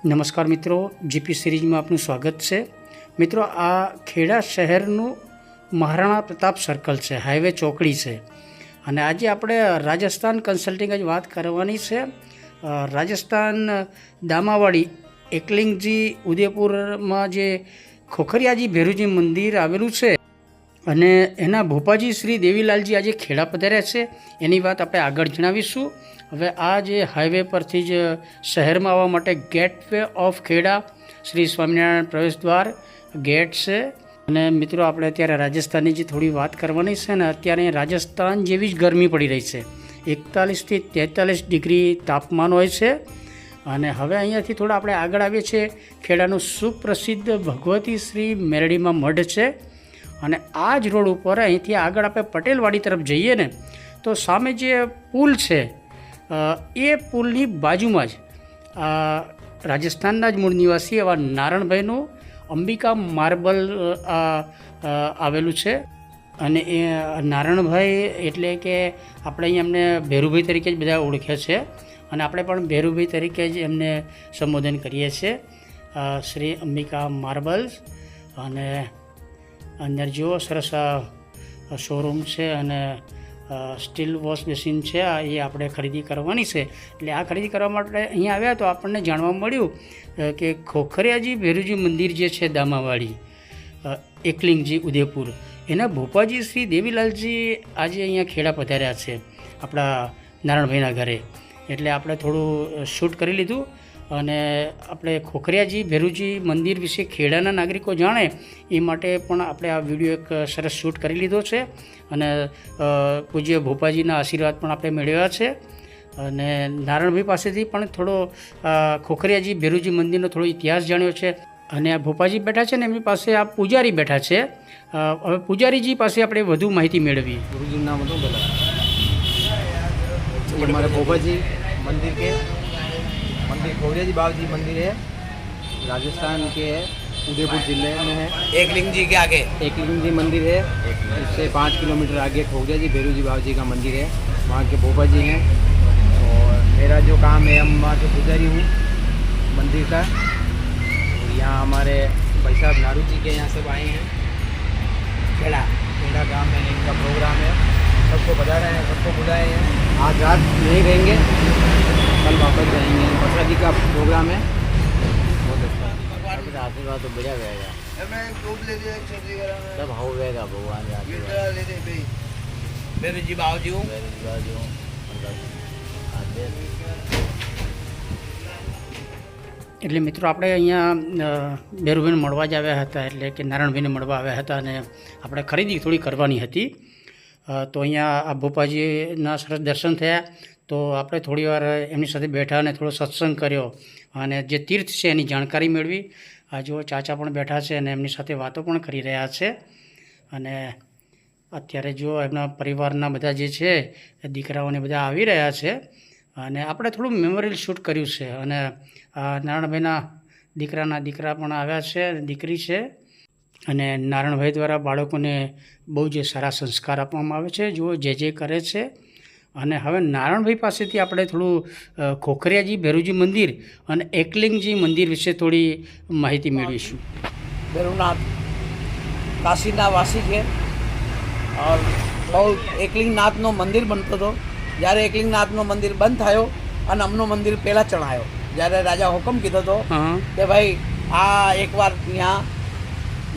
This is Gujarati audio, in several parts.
નમસ્કાર મિત્રો, જીપી સિરીઝમાં આપનું સ્વાગત છે. મિત્રો, આ ખેડા શહેરનું મહારાણા પ્રતાપ સર્કલ છે, હાઈવે ચોકડી છે. અને આજે આપણે રાજસ્થાન કન્સલ્ટિંગ જ વાત કરવાની છે. રાજસ્થાન દામાવાડી એકલિંગજી ઉદયપુરમાં જે ખોખરિયાજી ભેરુજી મંદિર આવેલું છે અને એના ભોપાજી શ્રી દેવીલાલજી આજે ખેડા પધાર્યા છે, એની વાત આપણે આગળ જણાવીશું. હવે આ જે હાઈવે પરથી જ શહેરમાં આવવા માટે ગેટવે ઓફ ખેડા શ્રી સ્વામિનારાયણ પ્રવેશદ્વાર ગેટ છે. અને મિત્રો, આપણે અત્યારે રાજસ્થાનની જે થોડી વાત કરવાની છે ને, અત્યારે રાજસ્થાન જેવી જ ગરમી પડી રહી છે. 41થી 43 ડિગ્રી તાપમાન હોય છે. અને હવે અહીંયાથી થોડા આપણે આગળ આવીએ છીએ. ખેડાનું સુપ્રસિદ્ધ ભગવતી શ્રી મેરડીમાં મઢ છે. અને આ જ રોડ ઉપર અહીંથી આગળ આપણે પટેલવાડી તરફ જઈએ ને, તો સામે જે પુલ છે એ પુલની બાજુમાં જ રાજસ્થાનના જ મૂળ નિવાસી એવા નારણભાઈનું અંબિકા માર્બલ આવેલું છે. અને એ નારણભાઈ એટલે કે આપણે અહીં એમને ભેરુભાઈ તરીકે જ બધા ઓળખે છે, અને આપણે પણ ભેરુભાઈ તરીકે જ એમને સંબોધન કરીએ છીએ. શ્રી અંબિકા માર્બલ્સ. અને અંદર જુઓ, સરસ શોરૂમ છે અને સ્ટીલ વોશ બેસિન છે. એ આપણે ખરીદી કરવાની છે. એટલે આ ખરીદી કરવા માટે અહીંયા આવ્યા તો આપણને જાણવા મળ્યું કે ખોખરિયાજી ભેરુજી મંદિર જે છે દામાવાડી એકલિંગજી ઉદયપુર, એના ભોપાજી શ્રી દેવીલાલજી આજે અહીંયા ખેડા પધાર્યા છે આપણા નારણભાઈના ઘરે. એટલે આપણે થોડું શૂટ કરી લીધું. અને આપણે ખોખરિયાજી ભેરુજી મંદિર વિશે ખેડાના નાગરિકો જાણે એ માટે પણ આપણે આ વિડીયો એક સરસ શૂટ કરી લીધો છે. અને પૂજ્ય ભોપાજીના આશીર્વાદ પણ આપણે મેળવ્યા છે. અને નારણભાઈ પાસેથી પણ થોડો ખોખરિયાજી ભેરુજી મંદિરનો થોડો ઇતિહાસ જાણ્યો છે. અને આ ભોપાજી બેઠા છે ને, એમની પાસે આ પૂજારી બેઠા છે. હવે પૂજારીજી પાસે આપણે વધુ માહિતી મેળવી. गुरुजी नाम बताओ बोला ये हमारे भोपा जी मंदिर के मंदिर खोरिया जी बाबा जी मंदिर है, राजस्थान के है, उदयपुर जिले में है. एकलिंग जी के आगे एकलिंग जी मंदिर है, इससे 5 किलोमीटर आगे खोरिया जी भैरू जी बाबा जी का मंदिर है. वहाँ के भोपा जी हैं. और मेरा जो काम है, हम वहाँ के पुजारी हूँ मंदिर का. और यहाँ हमारे भाई साहब नारू जी के यहाँ सब आए हैं. खेड़ा खेड़ा गाँव में इनका प्रोग्राम है. सबको बजा रहे हैं, सबको बुलाए हैं. आज रात नहीं रहेंगे, कल वापस जाएंगे. प्रसादी का प्रोग्राम है. बहुत अच्छा आशीर्वाद तो बढ़िया रहेगा. सब हो रहेगा भगवान का मेरे जी बाबूजी हूँ. એટલે મિત્રો, આપણે અહીંયા ભેરુભાઈને મળવા જ આવ્યા હતા, એટલે કે નારાયણભાઈને મળવા આવ્યા હતા. અને આપણે ખરીદી થોડી કરવાની હતી. તો અહીંયા આ ભોપાજીના સરસ દર્શન થયા. તો આપણે થોડી વાર એમની સાથે બેઠા અને થોડો સત્સંગ કર્યો અને જે તીર્થ છે એની જાણકારી મેળવી. આ જો ચાચા પણ બેઠા છે અને એમની સાથે વાતો પણ કરી રહ્યા છે. અને અત્યારે જો એમના પરિવારના બધા જે છે એ દીકરાઓને બધા આવી રહ્યા છે. અને આપણે થોડું મેમોરિયલ શૂટ કર્યું છે. અને નારણભાઈના દીકરા પણ આવ્યા છે, દીકરી છે. અને નારણભાઈ દ્વારા બાળકોને બહુ જ સારા સંસ્કાર આપવામાં આવે છે. જો જે કરે છે. અને હવે નારણભાઈ પાસેથી આપણે થોડું ખોખરિયાજી ભેરુજી મંદિર અને એકલિંગજી મંદિર વિશે થોડી માહિતી મેળવીશું. ભેરુનાથ કાશીના વાસી છે. और બહુ એકલિંગનાથનો મંદિર બનતો હતો. જ્યારે એકલિંગનાથનો મંદિર બંધ થયો અને અમનો મંદિર પહેલાં ચણાયો. જ્યારે રાજા હુકમ કીધો હતો કે ભાઈ આ એકવાર ત્યાં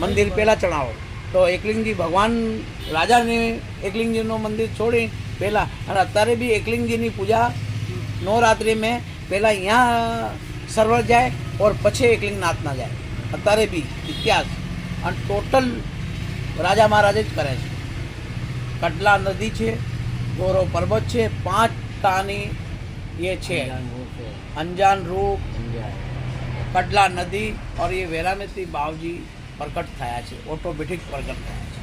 મંદિર પહેલાં ચણાવો, તો એકલિંગજી ભગવાન રાજાને એકલિંગજીનું મંદિર છોડી પહેલાં, અને અત્યારે બી એકલિંગજીની પૂજા નવરાત્રિ મેં પહેલાં અહીંયા સર્વર જાય ઓર પછી એકલિંગનાથના જાય. અત્યારે બી ઇતિહાસ અને ટોટલ રાજા મહારાજે જ કરે છે. કડલા નદી છે, ગોરો પર્વત છે, 5 તાની ये છે અંજાન રૂપ, કડલા નદી और ये વેરાનેથી બાવજી પ્રગટ થયા છે. ઓટોમેટિક પ્રગટ થયા છે.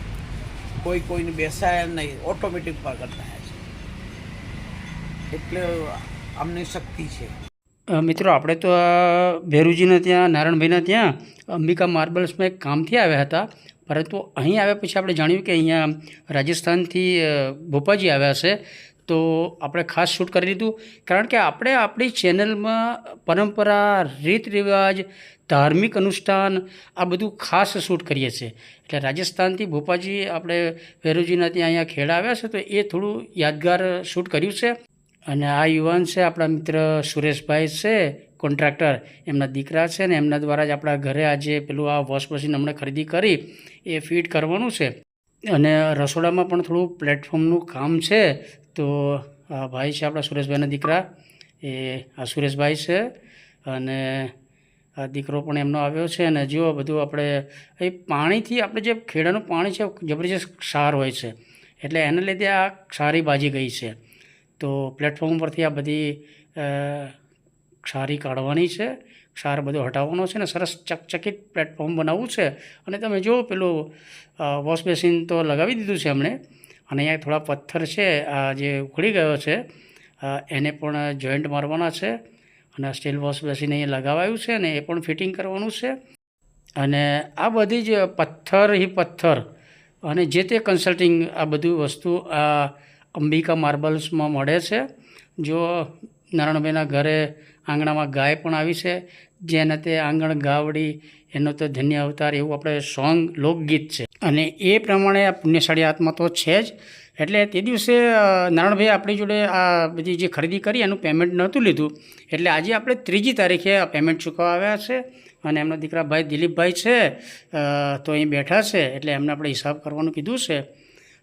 કોઈને બેસાય નહીં, ઓટોમેટિક પ્રગટ થયા છે. એટલે અમને શક્તિ છે. મિત્રો, આપણે તો ભેરુજીના ત્યાં, નારાયણભાઈના ત્યાં અંબિકા માર્બલ્સમાં એક કામથી આવ્યા હતા. પરંતુ અહીં આવ્યા પછી આપણે જાણ્યું કે અહીંયા રાજસ્થાનથી ભોપાજી આવ્યા છે. તો આપણે ખાસ શૂટ કરી લીધું, કારણ કે આપણે આપણી ચેનલમાં પરંપરા, રીત રિવાજ, ધાર્મિક અનુષ્ઠાન આ બધું ખાસ શૂટ કરીએ છીએ. એટલે રાજસ્થાનથી ભોપાજી આપણે ભેરુજીના ત્યાં અહીંયા ખેડા આવ્યા છે તો એ થોડું યાદગાર શૂટ કર્યું છે. અને આ યુવાન છે આપણા મિત્ર સુરેશભાઈ છે, કોન્ટ્રાક્ટર, એમના દીકરા છે ને એમના દ્વારા જ આપણા ઘરે આજે પેલું આ વોશ મશીન હમણાં ખરીદી કરી એ ફિટ કરવાનું છે. અને રસોડામાં પણ થોડું પ્લેટફોર્મનું કામ છે. તો આ ભાઈ છે આપણા સુરેશભાઈના દીકરા, એ આ સુરેશભાઈ છે અને આ દીકરો પણ એમનો આવ્યો છે. અને જો બધું આપણે એ પાણીથી આપણે જે ખેડાનું પાણી છે જબરજસ્ત ક્ષાર હોય છે, એટલે એના લીધે આ ક્ષારી બાજી ગઈ છે. તો પ્લેટફોર્મ પરથી આ બધી ક્ષારી કાઢવાની છે, ક્ષાર બધો હટાવવાનો છે ને સરસ ચકચકિત પ્લેટફોર્મ બનાવવું છે. અને તમે જો પેલું વોશ બેસિન તો લગાવી દીધું છે એમણે, અને અહીંયા થોડા પથ્થર છે આ જે ઉખડી ગયો છે એને પણ જોઈન્ટ મારવાના છે. અને સ્ટીલ વોશ બેસિન અહીંયા લગાવાયું છે ને એ પણ ફિટિંગ કરવાનું છે. અને આ બધી જ પથ્થર અને જે તે કન્સલ્ટિંગ આ બધું વસ્તુ આ અંબિકા માર્બલ્સમાં મળે છે. જો નારાયણભાઈના ઘરે આંગણામાં ગાય પણ આવી છે, જેને તે આંગણ ગાવડી એનો તો ધન્ય અવતાર એવું આપણે સોંગ લોકગીત છે. અને એ પ્રમાણે આ પુણ્યશાળી આત્મા તો છે જ. એટલે તે દિવસે નારાયણભાઈ આપણી જોડે આ બધી જે ખરીદી કરી એનું પેમેન્ટ નહોતું લીધું, એટલે આજે આપણે 3જી તારીખે આ પેમેન્ટ ચૂકવવા આવ્યા છે. અને એમના દીકરા ભાઈ દિલીપભાઈ છે તો અહીં બેઠા છે, એટલે એમને આપણે હિસાબ કરવાનું કીધું છે.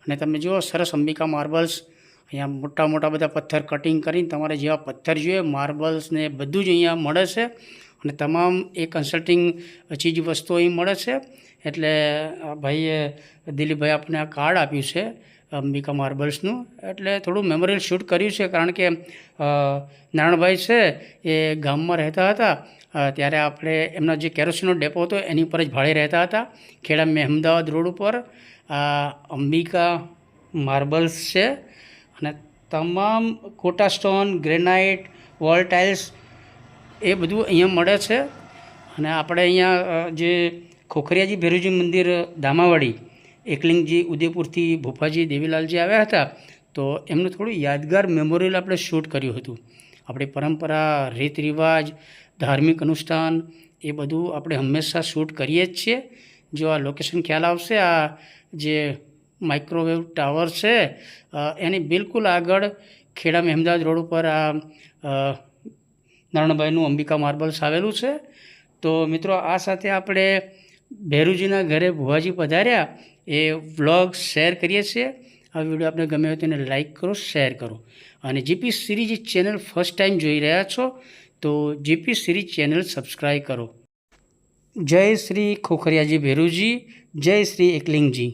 અને તમે જુઓ સરસ અંબિકા માર્બલ્સ, અહીંયા મોટા મોટા બધા પથ્થર કટિંગ કરીને તમારે જેવા પથ્થર જોઈએ માર્બલ્સ ને બધું જ અહીંયા મળે છે. અને તમામ એ કન્સલ્ટિંગ ચીજ વસ્તુઓ અહીં મળે છે. એટલે ભાઈએ દિલીપભાઈ આપણને આ કાર્ડ આપ્યું છે અંબિકા માર્બલ્સનું, એટલે થોડું મેમોરિયલ શૂટ કર્યું છે. કારણ કે નારાયણભાઈ છે એ ગામમાં રહેતા હતા ત્યારે આપણે એમના જે કેરોસીનનો ડેપો હતો એની ઉપર જ ભાડે રહેતા હતા, ખેડા મહેમદાવાદ રોડ ઉપર. આ અંબિકા માર્બલ્સ છે અને તમામ Kota stone, granite, wall tiles એ બધું અહીંયા મળે છે. અને આપણે અહીંયા જે ખોખરિયાજી ભેરુજી મંદિર દામાવાડી, એકલિંગજી ઉદયપુરથી ભોપાજી દેવીલાલજી આવ્યા હતા તો એમનું થોડું યાદગાર મેમોરિયલ આપણે શૂટ કર્યું હતું. આપણી પરંપરા, રીત રિવાજ, ધાર્મિક અનુષ્ઠાન એ બધું આપણે હંમેશા શૂટ કરીએ જ છીએ. જો આ લોકેશન ખ્યાલ આવશે, આ જે માઇક્રોવેવ ટાવર છે એની બિલકુલ આગળ ખેડા મહેમદાવાદ રોડ ઉપર આ નારાયણભાઈનું અંબિકા માર્બલ્સ આવેલું છે. તો મિત્રો આ સાથે આપણે ભેરુજીના ઘરે ભુવાજી પધાર્યા એ વ્લોગ શેર કરીએ છીએ. આ વિડીયો આપને ગમે હોય તો એને લાઇક કરો, શેર કરો. અને GP series channel first time જોઈ રહ્યા છો તો જીપી સિરીઝ ચેનલ સબસ્ક્રાઈબ કરો. જય શ્રી ખોખરિયાજી ભેરુજી, જય શ્રી એકલિંગજી.